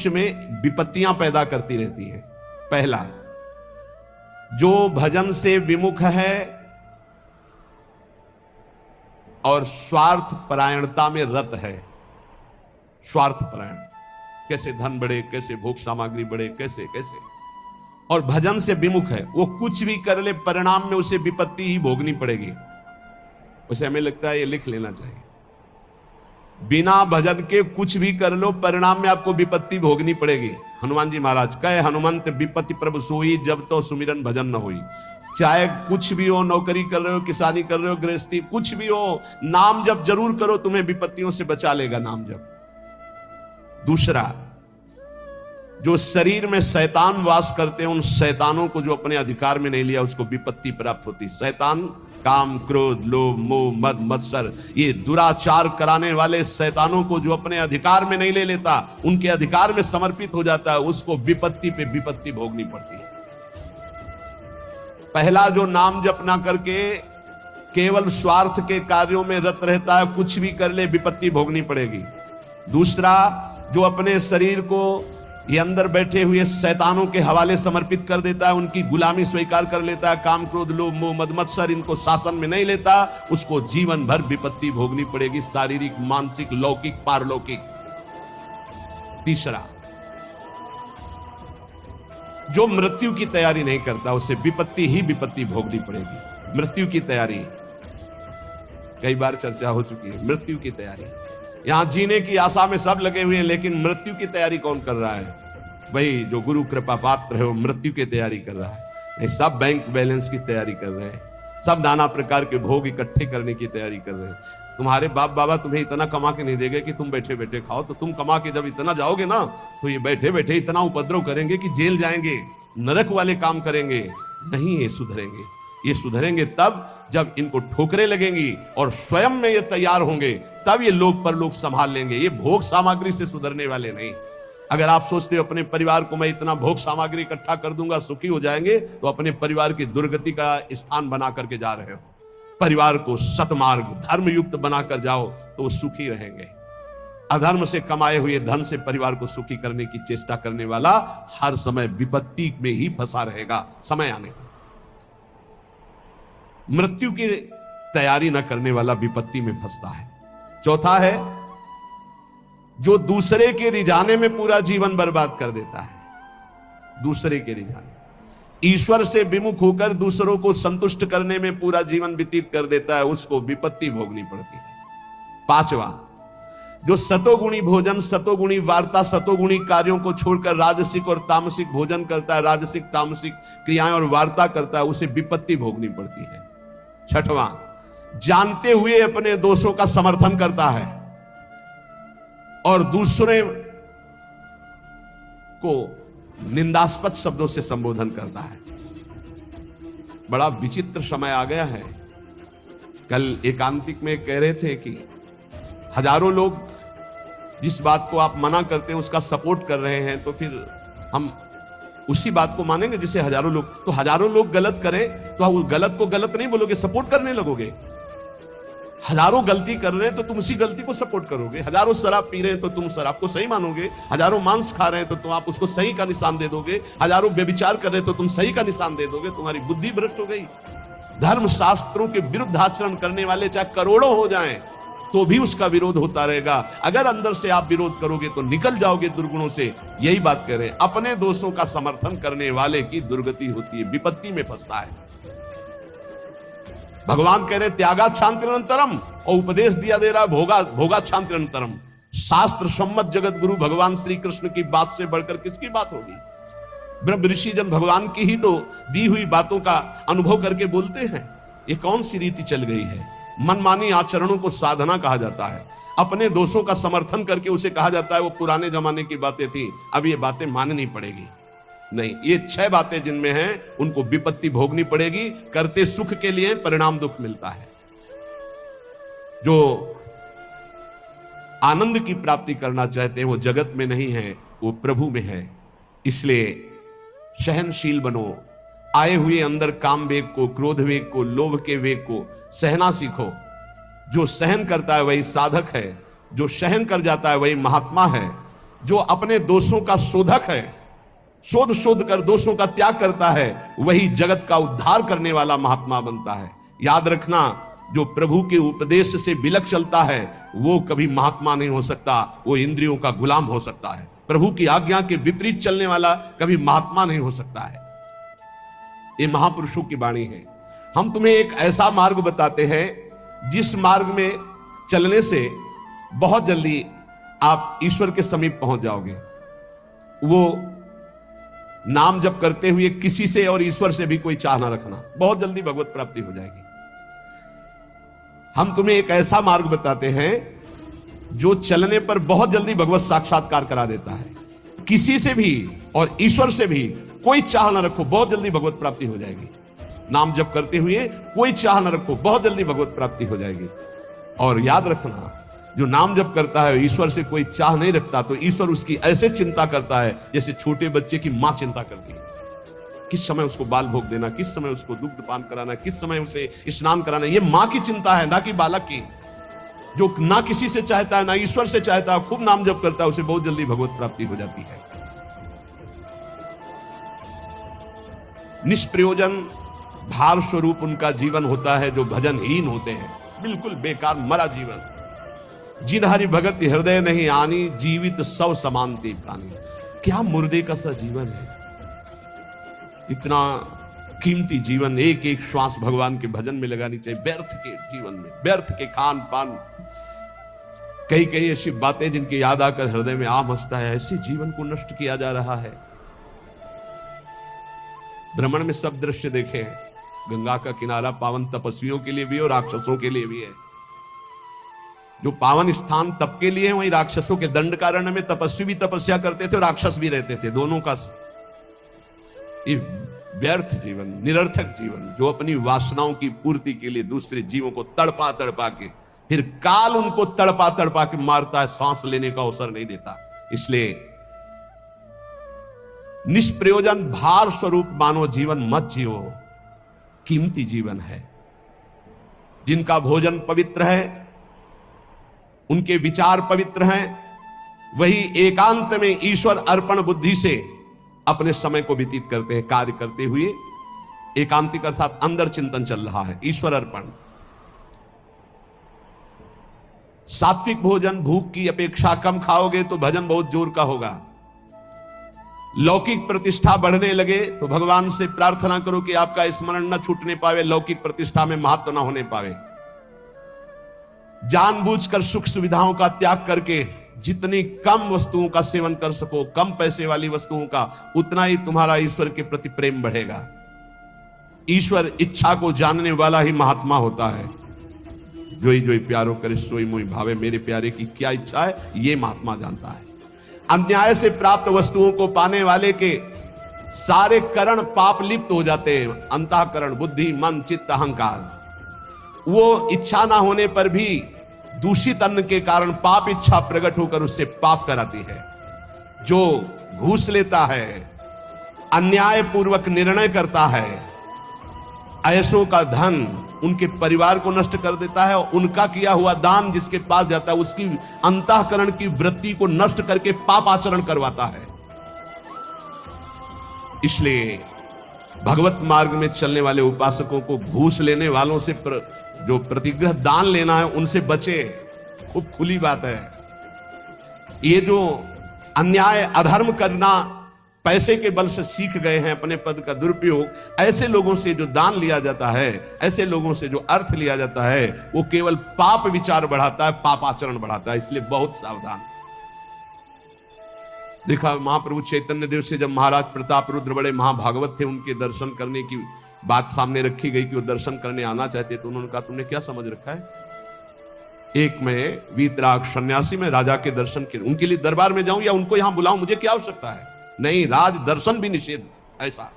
मनुष्य में विपत्तियां पैदा करती रहती हैं। पहला, जो भजन से विमुख है और स्वार्थ परायणता में रत है। स्वार्थ परायण, कैसे धन बढ़े, कैसे भोग सामग्री बढ़े, कैसे कैसे, और भजन से विमुख है, वो कुछ भी कर ले परिणाम में उसे विपत्ति ही भोगनी पड़ेगी। उसे हमें लगता है ये लिख लेना चाहिए, बिना भजन के कुछ भी कर लो परिणाम में आपको विपत्ति भोगनी पड़ेगी। हनुमान जी महाराज कहे, हनुमंत विपत्ति प्रभु सोई, जब तो सुमिरन भजन न होई। चाहे कुछ भी हो, नौकरी कर रहे हो, किसानी कर रहे हो, गृहस्थी, कुछ भी हो, नाम जप जरूर करो, तुम्हें विपत्तियों से बचा लेगा नाम जप। दूसरा, जो शरीर में शैतान वास करते हैं, उन शैतानों को जो अपने अधिकार में नहीं लिया उसको विपत्ति प्राप्त होती। शैतान काम, क्रोध, लोभ, मोह, मद, मत्सर, ये दुराचार कराने वाले शैतानों को जो अपने अधिकार में नहीं ले लेता, उनके अधिकार में समर्पित हो जाता है, उसको विपत्ति पे विपत्ति भोगनी पड़ती है। पहला, जो नाम जप ना करके केवल स्वार्थ के कार्यों में रत रहता है, कुछ भी कर ले विपत्ति भोगनी पड़ेगी। दूसरा, जो अपने शरीर को ये अंदर बैठे हुए शैतानों के हवाले समर्पित कर देता है, उनकी गुलामी स्वीकार कर लेता है, काम, क्रोध, लोभ, मोह, मद, मत्सर, इनको शासन में नहीं लेता, उसको जीवन भर विपत्ति भोगनी पड़ेगी, शारीरिक, मानसिक, लौकिक, पारलौकिक। तीसरा, जो मृत्यु की तैयारी नहीं करता, उसे विपत्ति ही विपत्ति भोगनी पड़ेगी। मृत्यु की तैयारी कई बार चर्चा हो चुकी है। मृत्यु की तैयारी, यहां जीने की आशा में सब लगे हुए हैं, लेकिन मृत्यु की तैयारी कौन कर रहा है? वही जो गुरु कृपा पात्र है, वो मृत्यु की तैयारी कर रहा है। नहीं, सब बैंक बैलेंस की तैयारी कर रहे हैं, सब नाना प्रकार के भोग इकट्ठे करने की तैयारी कर रहे हैं। तुम्हारे बाप बाबा तुम्हें इतना कमा के नहीं देंगे कि तुम बैठे बैठे खाओ, तो तुम कमा के जब इतना जाओगे ना, तो ये बैठे बैठे इतना उपद्रव करेंगे कि जेल जाएंगे, नरक वाले काम करेंगे। नहीं, ये सुधरेंगे। ये सुधरेंगे तब जब इनको ठोकरें लगेंगी और स्वयं में ये तैयार होंगे, तब ये लोग पर लोग संभाल लेंगे। ये भोग सामग्री से सुधरने वाले नहीं। अगर आप सोचते हो अपने परिवार को मैं इतना भोग सामग्री इकट्ठा कर दूंगा सुखी हो जाएंगे, तो अपने परिवार की दुर्गति का स्थान बना करके जा रहे हो। परिवार को सतमार्ग, धर्मयुक्त बनाकर जाओ तो वो सुखी रहेंगे। अधर्म से कमाए हुए धन से परिवार को सुखी करने की चेष्टा करने वाला हर समय विपत्ति में ही फंसा रहेगा समय आने पर। मृत्यु की तैयारी न करने वाला विपत्ति में फंसता है। चौथा है, जो दूसरे के रिझाने में पूरा जीवन बर्बाद कर देता है। दूसरे के रिझाने, ईश्वर से विमुख होकर दूसरों को संतुष्ट करने में पूरा जीवन व्यतीत कर देता है, उसको विपत्ति भोगनी पड़ती है। पांचवा, जो सतोगुणी भोजन, सतोगुणी वार्ता, सतोगुणी कार्यों को छोड़कर राजसिक और तामसिक भोजन करता है, राजसिक तामसिक क्रियाएं और वार्ता करता है, उसे विपत्ति भोगनी पड़ती है। छठवां, जानते हुए अपने दोषों का समर्थन करता है और दूसरे को निंदास्पद शब्दों से संबोधन करता है। बड़ा विचित्र समय आ गया है। कल एकांतिक में कह रहे थे कि हजारों लोग जिस बात को आप मना करते हैं उसका सपोर्ट कर रहे हैं, तो फिर हम उसी बात को मानेंगे जिसे हजारों लोग, तो हजारों लोग गलत करें तो उस गलत को गलत नहीं बोलोगे, सपोर्ट करने लगोगे। हजारों गलती कर रहे हैं तो तुम उसी गलती को सपोर्ट करोगे। हजारों शराब पी रहे हैं तो तुम शराब को सही मानोगे। हजारों मांस खा रहे हैं तो तुम आप उसको सही का निशान दे दोगे। हजारों व्यभिचार कर रहे हैं तो तुम सही का निशान दे दोगे। तुम्हारी बुद्धि भ्रष्ट हो गई। धर्म शास्त्रों के विरुद्ध आचरण करने वाले चाहे करोड़ों हो जाएं तो भी उसका विरोध होता रहेगा। अगर अंदर से आप विरोध करोगे तो निकल जाओगे दुर्गुणों से। यही बात कह रहे हैं, अपने दोषों का समर्थन करने वाले की दुर्गति होती है, विपत्ति में फंसता है। भगवान कह रहे त्यागा शांतिरंतरम, और उपदेश दिया दे रहा भोगा शांतिरंतरम। शास्त्र सम्मत जगत गुरु भगवान श्री कृष्ण की बात से बढ़कर किसकी बात होगी? ब्रह्म ऋषि जन भगवान की ही तो दी हुई बातों का अनुभव करके बोलते हैं। ये कौन सी रीति चल गई है? मनमानी आचरणों को साधना कहा जाता है। अपने दोषों का समर्थन करके उसे कहा जाता है वो पुराने जमाने की बातें थी, अब ये बातें माननी पड़ेगी। नहीं, ये 6 बातें जिनमें हैं उनको विपत्ति भोगनी पड़ेगी। करते सुख के लिए परिणाम दुख मिलता है। जो आनंद की प्राप्ति करना चाहते हैं वो जगत में नहीं है, वो प्रभु में है। इसलिए सहनशील बनो। आए हुए अंदर काम वेग को, क्रोध वेग को, लोभ के वेग को सहना सीखो। जो सहन करता है वही साधक है, जो सहन कर जाता है वही महात्मा है। जो अपने दोषों का शोधक है, शोध शोध कर दोषों का त्याग करता है, वही जगत का उद्धार करने वाला महात्मा बनता है। याद रखना, जो प्रभु के उपदेश से बिलक चलता है वो कभी महात्मा नहीं हो सकता, वो इंद्रियों का गुलाम हो सकता है। प्रभु की आज्ञा के विपरीत चलने वाला कभी महात्मा नहीं हो सकता है। ये महापुरुषों की वाणी है। हम तुम्हें एक ऐसा मार्ग बताते हैं जिस मार्ग में चलने से बहुत जल्दी आप ईश्वर के समीप पहुंच जाओगे। वो नाम जप करते हुए किसी से और ईश्वर से भी कोई चाह ना रखना, बहुत जल्दी भगवत प्राप्ति हो जाएगी। हम तुम्हें एक ऐसा मार्ग बताते हैं जो चलने पर बहुत जल्दी भगवत साक्षात्कार करा देता है। किसी से भी और ईश्वर से भी कोई चाह ना रखो, बहुत जल्दी भगवत प्राप्ति हो जाएगी। नाम जप करते हुए कोई चाह ना रखो, बहुत जल्दी भगवत प्राप्ति हो जाएगी। और याद रखना, जो नाम जप करता है ईश्वर से कोई चाह नहीं रखता, तो ईश्वर उसकी ऐसे चिंता करता है जैसे छोटे बच्चे की मां चिंता करती है। किस समय उसको बाल भोग देना, किस समय उसको दुग्ध पान कराना, किस समय उसे स्नान कराना, ये मां की चिंता है, ना कि बालक की। जो ना किसी से चाहता है ना ईश्वर से चाहता है, खूब नाम जप करता है, उसे बहुत जल्दी भगवत प्राप्ति हो जाती है। निष्प्रयोजन भार स्वरूप उनका जीवन होता है जो भजनहीन होते हैं, बिल्कुल बेकार मरा जीवन। जिन हरि भगत हृदय नहीं आनी, जीवित सौ समानते प्राणी। क्या मुर्दे का सा जीवन है। इतना कीमती जीवन, एक एक श्वास भगवान के भजन में लगानी चाहिए। व्यर्थ के जीवन में, व्यर्थ के खान पान, कई कई ऐसी बातें जिनकी याद आकर हृदय में आम हंसता है, ऐसे जीवन को नष्ट किया जा रहा है। भ्रमण में सब दृश्य देखे, गंगा का किनारा पावन तपस्वियों के लिए भी और राक्षसों के लिए भी है। जो पावन स्थान तप के लिए है, वहीं राक्षसों के दंडकारण्य में तपस्वी भी तपस्या करते थे और राक्षस भी रहते थे। दोनों का व्यर्थ जीवन, निरर्थक जीवन, जो अपनी वासनाओं की पूर्ति के लिए दूसरे जीवों को तड़पा तड़पा के, फिर काल उनको तड़पा तड़पा के मारता है, सांस लेने का अवसर नहीं देता। इसलिए निष्प्रयोजन भार स्वरूप मानो जीवन मत जियो, कीमती जीवन है। जिनका भोजन पवित्र है, उनके विचार पवित्र हैं, वही एकांत में ईश्वर अर्पण बुद्धि से अपने समय को व्यतीत करते हैं। कार्य करते हुए एकांतिक अर्थात अंदर चिंतन चल रहा है, ईश्वर अर्पण। सात्विक भोजन भूख की अपेक्षा कम खाओगे तो भजन बहुत जोर का होगा। लौकिक प्रतिष्ठा बढ़ने लगे तो भगवान से प्रार्थना करो कि आपका स्मरण न छूटने पावे, लौकिक प्रतिष्ठा में महत्व न होने पावे। जानबूझकर सुख सुविधाओं का त्याग करके जितनी कम वस्तुओं का सेवन कर सको, कम पैसे वाली वस्तुओं का, उतना ही तुम्हारा ईश्वर के प्रति प्रेम बढ़ेगा। ईश्वर इच्छा को जानने वाला ही महात्मा होता है। जोई जोई प्यारो करे सोई मोई भावे, मेरे प्यारे की क्या इच्छा है ये महात्मा जानता है। अन्याय से प्राप्त वस्तुओं को पाने वाले के सारे करण पाप लिप्त हो जाते हैं। अंतःकरण, बुद्धि, मन, चित्त, अहंकार, वो इच्छा ना होने पर भी दूषित अन्न के कारण पाप इच्छा प्रकट होकर उससे पाप कराती है। जो घूस लेता है, अन्याय पूर्वक निर्णय करता है, ऐसों का धन उनके परिवार को नष्ट कर देता है, और उनका किया हुआ दान जिसके पास जाता है उसकी अंतःकरण की वृत्ति को नष्ट करके पाप आचरण करवाता है। इसलिए भगवत मार्ग में चलने वाले उपासकों को घूस लेने वालों से जो प्रतिग्रह दान लेना है उनसे बचे। खूब खुली बात है। ये जो अन्याय अधर्म करना पैसे के बल से सीख गए हैं, अपने पद का दुरुपयोग, ऐसे लोगों से जो दान लिया जाता है, ऐसे लोगों से जो अर्थ लिया जाता है, वो केवल पाप विचार बढ़ाता है, पाप आचरण बढ़ाता है। इसलिए बहुत सावधान। देखा महाप्रभु चैतन्य देव से जब महाराज प्रताप रुद्र बड़े महाभागवत थे, उनके दर्शन करने की बात सामने रखी गई कि वो दर्शन करने आना चाहते, तो उन्होंने कहा तुमने क्या समझ रखा है? एक मैं वीतराग सन्यासी में राजा के दर्शन के उनके लिए दरबार में जाऊं या उनको यहां बुलाऊं, मुझे क्या आवश्यकता है? नहीं, राज दर्शन भी निषेध। ऐसा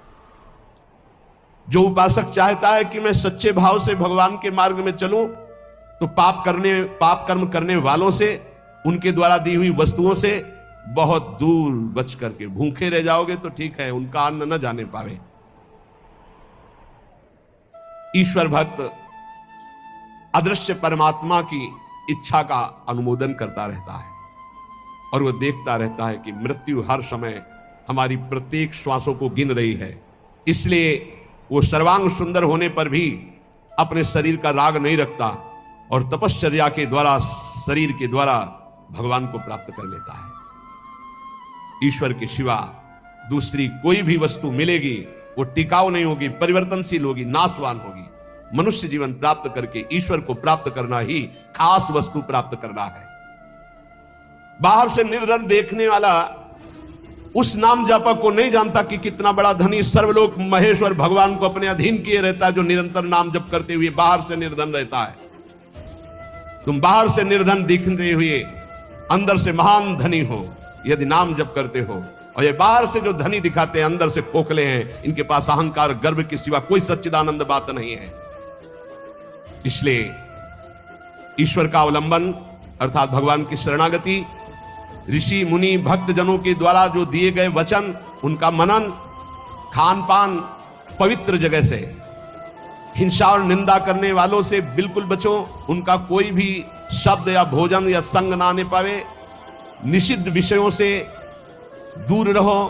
जो उपासक चाहता है कि मैं सच्चे भाव से भगवान के मार्ग में चलूं, तो पाप कर्म करने वालों से, उनके द्वारा दी हुई वस्तुओं से बहुत दूर बच करके भूखे रह जाओगे तो ठीक है, उनका अन्न न जाने पावे। ईश्वर भक्त अदृश्य परमात्मा की इच्छा का अनुमोदन करता रहता है। और वो देखता रहता है कि मृत्यु हर समय हमारी प्रत्येक श्वासों को गिन रही है। इसलिए वो सर्वांग सुंदर होने पर भी अपने शरीर का राग नहीं रखता और तपश्चर्या के द्वारा, शरीर के द्वारा भगवान को प्राप्त कर लेता है। ईश्वर के सिवा दूसरी कोई भी वस्तु मिलेगी वो टिकाऊ नहीं होगी, परिवर्तनशील होगी, नाशवान होगी। मनुष्य जीवन प्राप्त करके ईश्वर को प्राप्त करना ही खास वस्तु प्राप्त करना है। बाहर से निर्धन देखने वाला उस नाम जापक को नहीं जानता कि कितना बड़ा धनी सर्वलोक महेश्वर भगवान को अपने अधीन किए रहता है, जो निरंतर नाम जप करते हुए बाहर से निर्धन रहता है। तुम बाहर से निर्धन दिखते हुए अंदर से महान धनी हो यदि नाम जप करते हो, और ये बाहर से जो धनी दिखाते हैं अंदर से खोखले हैं, इनके पास अहंकार गर्व के सिवा कोई सच्चिदानंद बात नहीं है। इसलिए ईश्वर का अवलंबन अर्थात भगवान की शरणागति, ऋषि मुनि भक्त जनों के द्वारा जो दिए गए वचन, उनका मनन, खान पान पवित्र जगह से, हिंसा और निंदा करने वालों से बिल्कुल बचो, उनका कोई भी शब्द या भोजन या संग ना आने पावे, निषिद्ध विषयों से दूर रहो,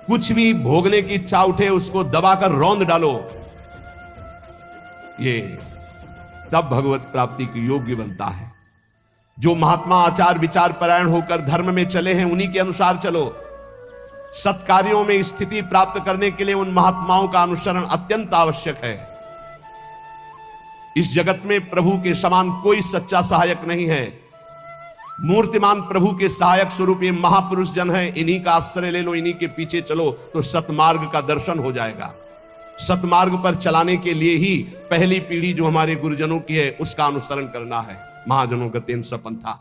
कुछ भी भोगने की इच्छा उठे उसको दबाकर रौंद डालो। ये तब भगवत प्राप्ति की योग्य बनता है। जो महात्मा आचार विचार परायण होकर धर्म में चले हैं उन्हीं के अनुसार चलो। सत्कार्यों में स्थिति प्राप्त करने के लिए उन महात्माओं का अनुसरण अत्यंत आवश्यक है। इस जगत में प्रभु के समान कोई सच्चा सहायक नहीं है। मूर्तिमान प्रभु के सहायक स्वरूप ये महापुरुष जन है, इन्हीं का आश्रय ले लो, इन्हीं के पीछे चलो तो सतमार्ग का दर्शन हो जाएगा। सतमार्ग पर चलाने के लिए ही पहली पीढ़ी जो हमारे गुरुजनों की है उसका अनुसरण करना है। महाजनों का तेन सपंथा,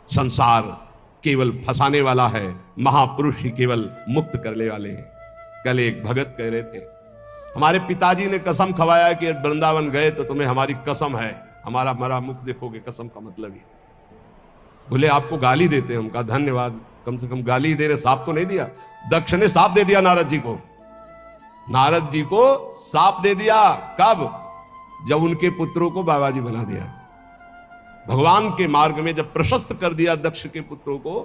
संसार केवल फंसाने वाला है, महापुरुष ही केवल मुक्त करने वाले हैं। कल एक भगत कह रहे थे, हमारे पिताजी ने कसम खवाया कि वृंदावन गए तो तुम्हें हमारी कसम है, हमारा मरा मुख देखोगे। कसम का मतलब ही बोले आपको गाली देते हैं। उनका धन्यवाद, कम से कम गाली दे रहे, साफ तो नहीं दिया। दक्ष ने साफ दे दिया नारद जी को, नारद जी को साफ दे दिया। कब? जब उनके पुत्रों को बाबा जी बना दिया। भगवान के मार्ग में जब प्रशस्त कर दिया दक्ष के पुत्रों को,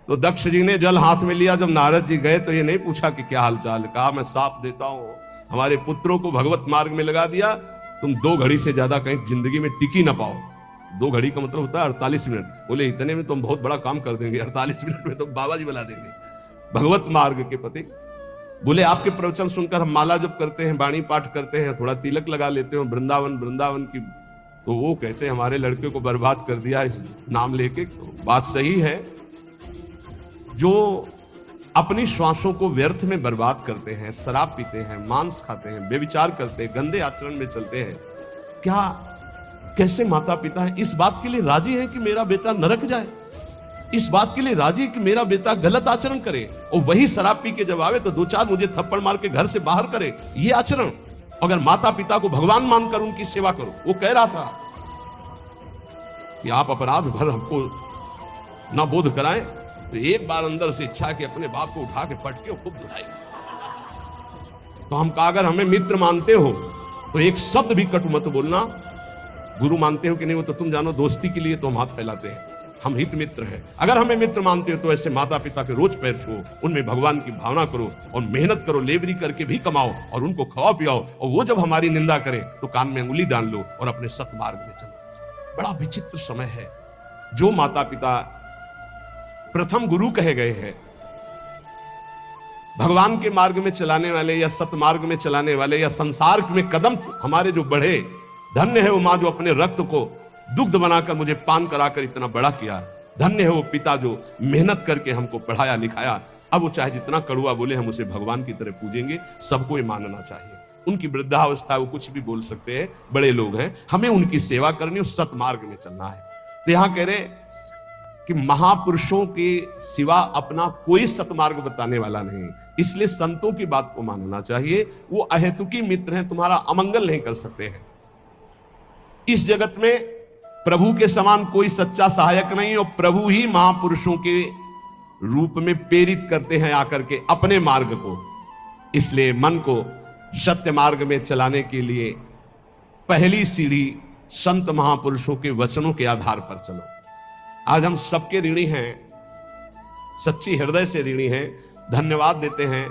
तो दक्ष जी ने जल हाथ में लिया। जब नारद जी गए तो ये नहीं पूछा कि क्या हालचाल, कहा मैं साफ देता हूं, हमारे पुत्रों को भगवत मार्ग में लगा दिया, तुम 2 घड़ी से ज्यादा कहीं जिंदगी में टिकी ना पाओ। 2 घड़ी का मतलब होता है 48 मिनट। बोले इतने में तुम बहुत बड़ा काम कर देंगे, 48 मिनट में तुम बाबा जी बना देंगे भगवत मार्ग के पति। बोले आपके प्रवचन सुनकर हम माला जप करते हैं, वाणी पाठ करते हैं, थोड़ा तिलक लगा लेते हैं वृंदावन की, तो वो कहते हैं हमारे लड़के को बर्बाद कर दिया इस नाम लेके। तो बात सही है, जो अपनी श्वासों को व्यर्थ में बर्बाद करते हैं, शराब पीते हैं, मांस खाते हैं, व्यभिचार करते हैं, गंदे आचरण में चलते हैं, क्या कैसे माता पिता है इस बात के लिए राजी है कि मेरा बेटा नरक जाए? इस बात के लिए राजी कि मेरा बेटा गलत आचरण करे, और वही शराब पी के जब आवे तो 2-4 मुझे थप्पड़ मार के घर से बाहर करे? ये आचरण? अगर माता पिता को भगवान मानकर उनकी सेवा करो। वो कह रहा था कि आप अपराध भर हमको ना बोध कराएं, तो एक बार अंदर से इच्छा कि अपने बाप को उठा के पटके और खूब धुलाई। तो हम कहा अगर हमें मित्र मानते हो तो एक शब्द भी कटु मत बोलना। गुरु मानते हो कि नहीं वो तो तुम जानो, दोस्ती के लिए तो हम हाथ फैलाते हैं, हम हित मित्र हैं। अगर हमें मित्र मानते हो तो ऐसे माता पिता के रोज पैर छुओ, उनमें भगवान की भावना करो और मेहनत करो, लेबरी करके भी कमाओ और उनको खवाओ पियाओ, और वो जब हमारी निंदा करे तो कान में अंगुली डाल लो और अपने सतमार्ग में चलो। बड़ा विचित्र समय है। जो माता पिता प्रथम गुरु कहे गए हैं, भगवान के मार्ग में चलाने वाले या सतमार्ग में चलाने वाले या संसार में कदम हमारे जो बढ़े, धन्य है वो मां जो अपने रक्त को दुग्ध बनाकर मुझे पान कराकर इतना बड़ा किया। धन्य है वो पिता जो मेहनत करके हमको पढ़ाया लिखाया। अब वो चाहे जितना कड़ुआ बोले हम उसे भगवान की तरह पूजेंगे। सबको ये मानना चाहिए। उनकी वृद्धावस्था वो कुछ भी बोल सकते हैं, बड़े लोग हैं, हमें उनकी सेवा करनी और सतमार्ग में चलना है। तो यहां कह रहे कि महापुरुषों के सिवा अपना कोई सतमार्ग बताने वाला नहीं, इसलिए संतों की बात को मानना चाहिए। वो अहेतुकी मित्र हैं, तुम्हारा अमंगल नहीं कर सकते हैं। इस जगत में प्रभु के समान कोई सच्चा सहायक नहीं, और प्रभु ही महापुरुषों के रूप में प्रेरित करते हैं आकर के अपने मार्ग को। इसलिए मन को सत्य मार्ग में चलाने के लिए पहली सीढ़ी संत महापुरुषों के वचनों के आधार पर चलो। आज हम सबके ऋणी हैं, सच्ची हृदय से ऋणी हैं, धन्यवाद देते हैं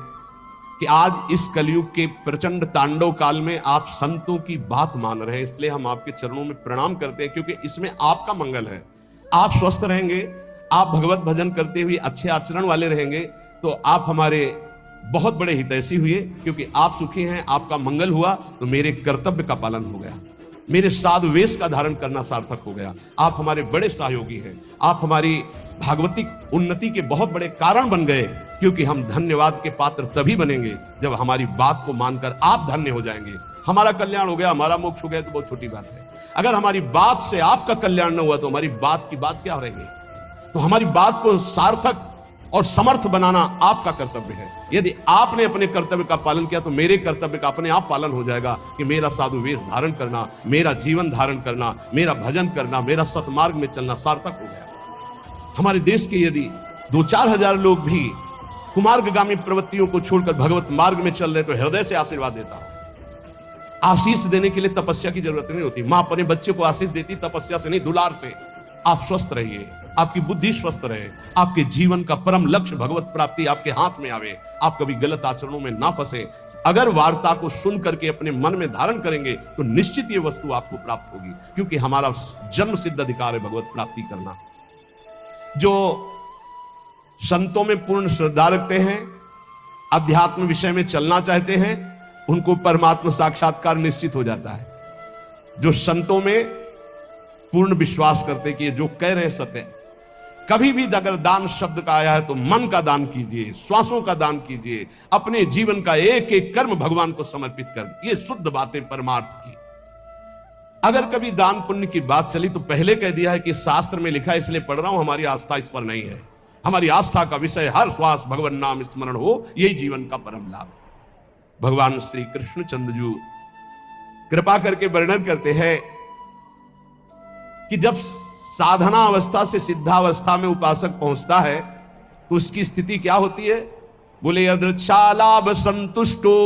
कि आज इस कलयुग के प्रचंड तांडव काल में आप संतों की बात मान रहे हैं। इसलिए हम आपके चरणों में प्रणाम करते हैं, क्योंकि इसमें आपका मंगल है। आप स्वस्थ रहेंगे, आप भगवत भजन करते हुए अच्छे आचरण वाले रहेंगे, तो आप हमारे बहुत बड़े हितैषी हुए, क्योंकि आप सुखी हैं, आपका मंगल हुआ तो मेरे कर्तव्य का पालन हो गया, मेरे साधु वेश का धारण करना सार्थक हो गया। आप हमारे बड़े सहयोगी हैं, आप हमारी भागवतिक उन्नति के बहुत बड़े कारण बन गए, क्योंकि हम धन्यवाद के पात्र तभी बनेंगे जब हमारी बात को मानकर आप धन्य हो जाएंगे। हमारा कल्याण हो गया, हमारा मोक्ष हो गया तो बहुत छोटी बात है। अगर हमारी बात से आपका कल्याण न हुआ तो हमारी बात की बात क्या रहेगी? तो हमारी बात को सार्थक और समर्थ बनाना आपका कर्तव्य है। यदि आपने अपने कर्तव्य का पालन किया तो मेरे कर्तव्य का अपने आप पालन हो जाएगा कि मेरा साधु वेश धारण करना, मेरा जीवन धारण करना, मेरा भजन करना, मेरा सतमार्ग में चलना सार्थक हो गया। हमारे देश के यदि 2-4 हजार लोग भी कुमार्गगामी प्रवृत्तियों को छोड़कर भगवत मार्ग में चल रहे तो हृदय से आशीर्वाद देता हूं। आशीष देने के लिए तपस्या की जरूरत नहीं होती। मां अपने बच्चे को आशीष देती तपस्या से नहीं, दुलार से। आप स्वस्थ रहिए, आपकी बुद्धि स्वस्थ रहे, आपके जीवन का परम लक्ष्य भगवत प्राप्ति आपके हाथ में आवे, आप कभी गलत आचरणों में ना फंसे। अगर वार्ता को सुन करके अपने मन में धारण करेंगे तो निश्चित ये वस्तु आपको प्राप्त होगी, क्योंकि हमारा जन्म सिद्ध अधिकार है भगवत प्राप्ति करना। जो संतों में पूर्ण श्रद्धा रखते हैं, अध्यात्म विषय में चलना चाहते हैं, उनको परमात्मा साक्षात्कार निश्चित हो जाता है। जो संतों में पूर्ण विश्वास करते कि जो कह रहे हैं सत्य। कभी भी अगर दान शब्द का आया है तो मन का दान कीजिए, श्वासों का दान कीजिए, अपने जीवन का एक एक कर्म भगवान को समर्पित कर। ये शुद्ध बातें परमार्थ की। अगर कभी दान पुण्य की बात चली तो पहले कह दिया है कि शास्त्र में लिखा है इसलिए पढ़ रहा हूं, हमारी आस्था इस पर नहीं है। हमारी आस्था का विषय हर श्वास भगवान नाम स्मरण हो, यही जीवन का परम लाभ। भगवान श्री कृष्ण चंद्रजू कृपा करके वर्णन करते हैं कि जब साधना अवस्था से सिद्धावस्था में उपासक पहुंचता है तो उसकी स्थिति क्या होती है? बोले यदृच्छालाभ संतुष्टो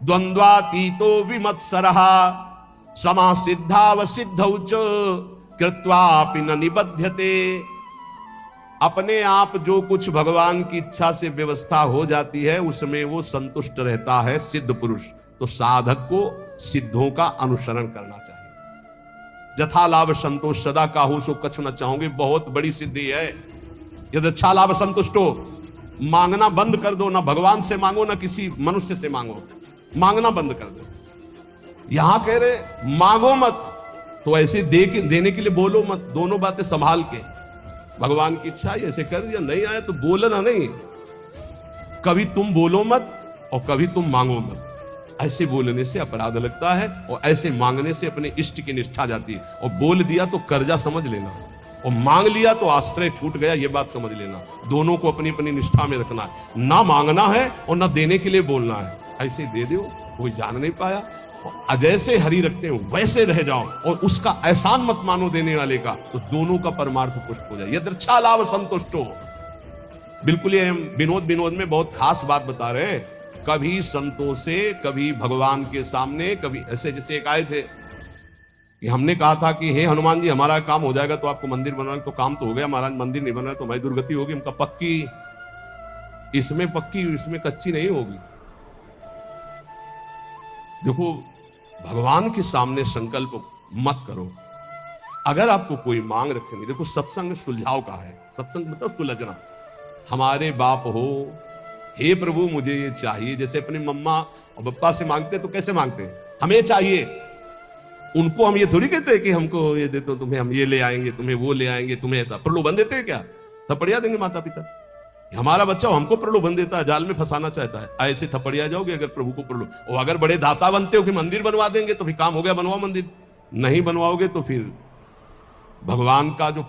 द्वंद्वातीतो विमत्सरः समा सिद्धावसिद्धौ च कृत्वापि न निबध्यते। अपने आप जो कुछ भगवान की इच्छा से व्यवस्था हो जाती है उसमें वो संतुष्ट रहता है सिद्ध पुरुष। तो साधक को सिद्धों का अनुसरण करना चाहिए। जथा लाभ संतोष सदा काहू सो कछु न चाहोगे, बहुत बड़ी सिद्धि है। यदि अच्छा लाभ संतुष्ट हो, मांगना बंद कर दो, ना भगवान से मांगो ना किसी मनुष्य से मांगो, मांगना बंद कर दो। यहां कह रहे मांगो मत, तो ऐसे देने के लिए बोलो मत, दोनों बातें संभाल के। भगवान की इच्छा ऐसे कर दिया, नहीं आया तो बोलना नहीं। कभी तुम बोलो मत और कभी तुम मांगो मत। ऐसे बोलने से अपराध लगता है और ऐसे मांगने से अपने इष्ट की निष्ठा जाती है। और बोल दिया तो कर्जा समझ लेना, और मांग लिया तो आश्रय छूट गया, ये बात समझ लेना। दोनों को अपनी अपनी निष्ठा में रखना है। ना मांगना है और ना देने के लिए बोलना है। ऐसे दे दो, कोई जान नहीं पाया। जैसे हरि रखते हो वैसे रह जाओ और उसका एहसान मत मानो देने वाले का, तो दोनों का परमार्थ पुष्ट हो जाए। यदृच्छा लाभ संतुष्टो। बिल्कुल ये हम विनोद में बहुत खास बात बता रहे हैं। कभी संतों से, कभी भगवान के सामने, कभी ऐसे जैसे एक आए थे कि हमने कहा था कि हे हनुमान जी हमारा काम हो जाएगा तो आपको मंदिर बनवाएंगे। तो काम तो हो गया महाराज, मंदिर नहीं बन रहा तो हमारी दुर्गति होगी। हमका पक्की, इसमें पक्की इसमें कच्ची नहीं होगी। देखो भगवान के सामने संकल्प मत करो। अगर आपको कोई मांग रखेंगे, देखो सत्संग सुलझाव का है। सत्संग मतलब सुलझना। हमारे बाप हो, हे प्रभु मुझे ये चाहिए, जैसे अपनी मम्मा और पापा से मांगते तो कैसे मांगते हैं? हमें चाहिए। उनको हम ये थोड़ी कहते हैं कि हमको ये दे तो तुम्हें हम ये ले आएंगे, तुम्हें वो ले आएंगे, तुम्हें ऐसा प्रलोभन देते हैं क्या? थपड़िया देंगे माता पिता। हमारा बच्चा हमको प्रलोभन देता है, जाल में फंसाना चाहता है। ऐसे थपड़िया जाओगे अगर प्रभु को प्रलोभन। और अगर बड़े दाता बनते हो कि मंदिर बनवा देंगे तो फिर काम हो गया, बनवाओ मंदिर। नहीं बनवाओगे तो फिर भगवान का जो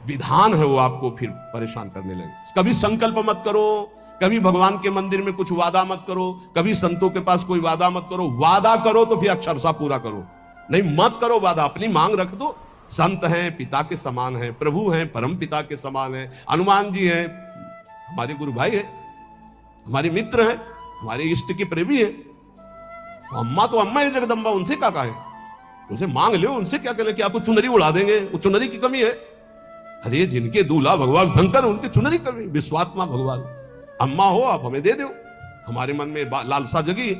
विधान है वो आपको फिर परेशान करने लगे। कभी संकल्प मत करो, कभी भगवान के मंदिर में कुछ वादा मत करो, कभी संतों के पास कोई वादा मत करो। वादा करो तो फिर अक्षरशः पूरा करो, नहीं मत करो वादा। अपनी मांग रख दो। संत हैं पिता के समान हैं, प्रभु हैं परम पिता के समान हैं, हनुमान जी हैं हमारे गुरु भाई है, हमारे मित्र हैं, हमारे इष्ट के प्रेमी है। अम्मा तो अम्मा है जगदम्बा, उनसे क्या कहें? उनसे मांग लो, उनसे क्या कहें कि आपको चुनरी उड़ा देंगे? वो चुनरी की कमी है? अरे जिनके दूल्हा भगवान शंकर उनकी चुनरी कर रही, विश्वात्मा भगवान। अम्मा हो आप हमें दे दो, हमारे मन में लालसा जगी।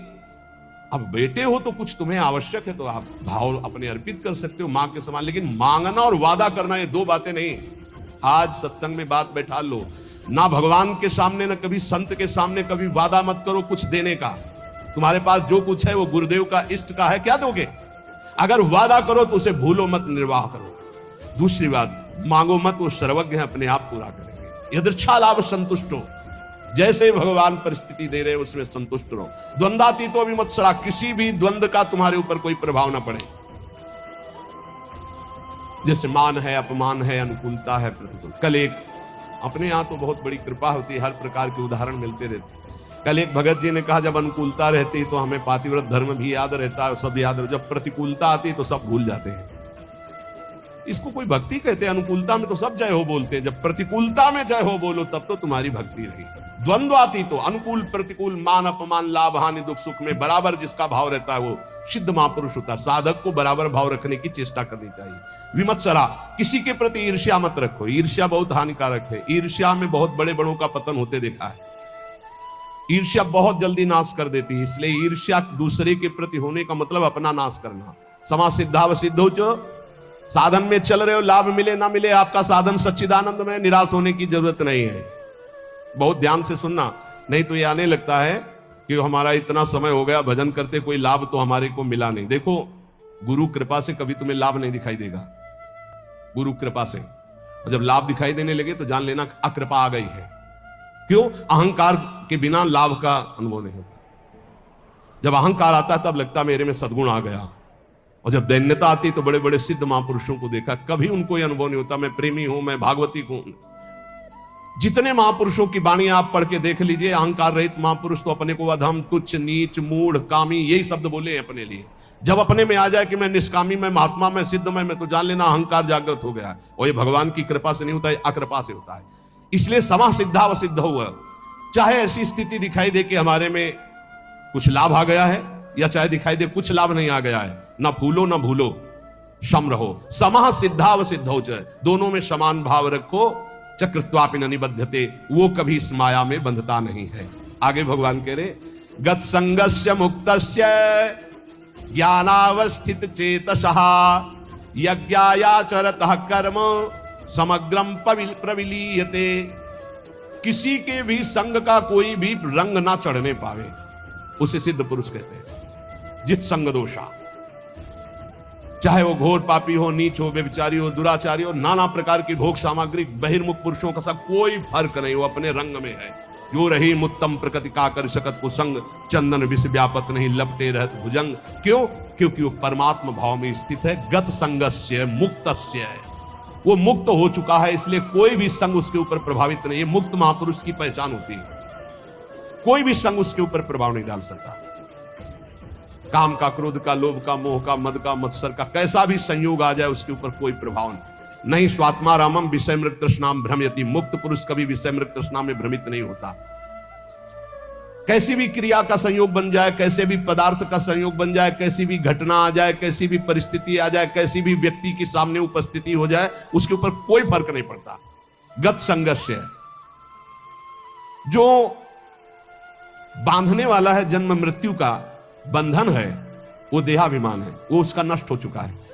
अब बेटे हो तो कुछ तुम्हें आवश्यक है तो आप भाव अपने अर्पित कर सकते हो मां के समान, लेकिन मांगना और वादा करना ये दो बातें नहीं। आज सत्संग में बात बैठा लो, ना भगवान के सामने ना कभी संत के सामने कभी वादा मत करो कुछ देने का। तुम्हारे पास जो कुछ है वो गुरुदेव का इष्ट का है, क्या दोगे? अगर वादा करो तो उसे भूलो मत, निर्वाह करो। दूसरी बात, मांगो मत, वो सर्वज्ञ है, अपने आप पूरा करेंगे। यदृच्छा लाभ संतुष्टो, जैसे भगवान परिस्थिति दे रहे हैं उसमें संतुष्ट रहो। द्वंद्वातीतो विमत्सरा, किसी भी द्वंद्व का तुम्हारे ऊपर कोई प्रभाव ना पड़े। जैसे मान है, अपमान है, अनुकूलता है, प्रतिकूल। कल एक अपने यहां तो बहुत बड़ी कृपा होती है, हर प्रकार के उदाहरण मिलते रहते। कल एक भगत जी ने कहा जब अनुकूलता रहती तो हमें पातिव्रत धर्म भी याद रहता है, सब याद रहता, जब प्रतिकूलता आती तो सब भूल जाते हैं। इसको कोई भक्ति कहते हैं? अनुकूलता में तो सब जय हो बोलते हैं, जब प्रतिकूलता में जय हो बोलो तब तो तुम्हारी भक्ति रही। द्वंद्वाती तो अनुकूल प्रतिकूल, मान अपमान, लाभ हानि, दुख सुख में बराबर जिसका भाव रहता है वो सिद्ध महापुरुष होता है। साधक को बराबर भाव रखने की चेष्टा करनी चाहिए। विमत्सरा, किसी के प्रति ईर्ष्या मत रखो, ईर्ष्या बहुत हानिकारक है। ईर्ष्या में बहुत बड़े बड़ों का पतन होते देखा है। ईर्ष्या बहुत जल्दी नाश कर देती है, इसलिए ईर्ष्या दूसरे के प्रति होने का मतलब अपना नाश करना। समा सिद्धाव सिद्धो चो, साधन में चल रहे हो, लाभ मिले ना मिले, आपका साधन सच्चिदानंद में, निराश होने की जरूरत नहीं है। बहुत ध्यान से सुनना, नहीं तो ये आने लगता है कि हमारा इतना समय हो गया भजन करते, कोई लाभ तो हमारे को मिला नहीं। देखो, गुरु कृपा से कभी तुम्हें लाभ नहीं दिखाई देगा, गुरु कृपा से। और जब लाभ दिखाई देने लगे तो जान लेना अकृपा आ गई है। क्यों? अहंकार के बिना लाभ का अनुभव नहीं होता। जब अहंकार आता है तब लगता है मेरे में सद्गुण आ गया, और जब दैन्यता आती तो बड़े बड़े सिद्ध महापुरुषों को देखा, कभी उनको यह अनुभव नहीं होता मैं प्रेमी हूं, मैं भागवती हूं। जितने महापुरुषों की वाणी आप पढ़ के देख लीजिए, अहंकार रहित महापुरुष तो अपने को अधम, तुच्छ, नीच, मूढ़, कामी, यही शब्द बोले हैं अपने लिए। जब अपने में आ जाए कि मैं निष्कामी, मैं महात्मा, मैं सिद्ध, मैं तो जान लेना अहंकार जागृत हो गया है। और ये भगवान की कृपा से नहीं होता है, अकृपा से होता है। इसलिए समा सिद्धा व सिद्ध हुआ, चाहे ऐसी स्थिति दिखाई दे कि हमारे में कुछ लाभ आ गया है, या चाहे दिखाई दे कुछ लाभ नहीं आ गया है, ना फूलो ना भूलो, सम रहो। समा सिद्धा व सिद्ध हो, दोनों में समान भाव रखो। चक्रत्वापि न निबध्यते, वो कभी इस माया में बंधता नहीं है। आगे भगवान कह रहे, गत संगस्य मुक्तस्य ज्ञानावस्थित चेतसः यज्ञायाचरतः कर्म समग्रम प्रविलीयते। किसी के भी संग का कोई भी रंग ना चढ़ने पावे, उसे सिद्ध पुरुष कहते हैं। जित संग दोषा, चाहे वो घोर पापी हो, नीच हो, व्यभिचारी हो, दुराचारी हो, नाना प्रकार की भोग सामग्री, बहिर्मुख पुरुषों का सब कोई फर्क नहीं, वो अपने रंग में है। जो रही मुत्तम प्रकृति का कर शकत को संग, चंदन विष व्यापत नहीं लपटे रहत भुजंग। क्यों? क्योंकि वो परमात्मा भाव में स्थित है। गत संगस्य मुक्तस्य है, वो मुक्त हो चुका है, इसलिए कोई भी संग उसके ऊपर प्रभावित नहीं है। मुक्त महापुरुष की पहचान होती है, कोई भी संग उसके ऊपर प्रभाव नहीं डाल सकता। काम का, क्रोध का, लोभ का, मोह का, मद का, मत्सर का कैसा भी संयोग आ जाए उसके ऊपर कोई प्रभाव नहीं। स्वात्मा रामम विषय मृग तृष्णाम भ्रमयति, मुक्त पुरुष कभी विषय मृग तृष्णा में भ्रमित नहीं होता। कैसी भी क्रिया का संयोग बन जाए, कैसे भी पदार्थ का संयोग बन जाए, कैसी भी घटना आ जाए, कैसी भी परिस्थिति आ जाए, कैसी भी व्यक्ति के सामने उपस्थिति हो जाए, उसके ऊपर कोई फर्क नहीं पड़ता। गत संघर्ष है, जो बांधने वाला है जन्म मृत्यु का बंधन है, वो देहाभिमान है, वो उसका नष्ट हो चुका है।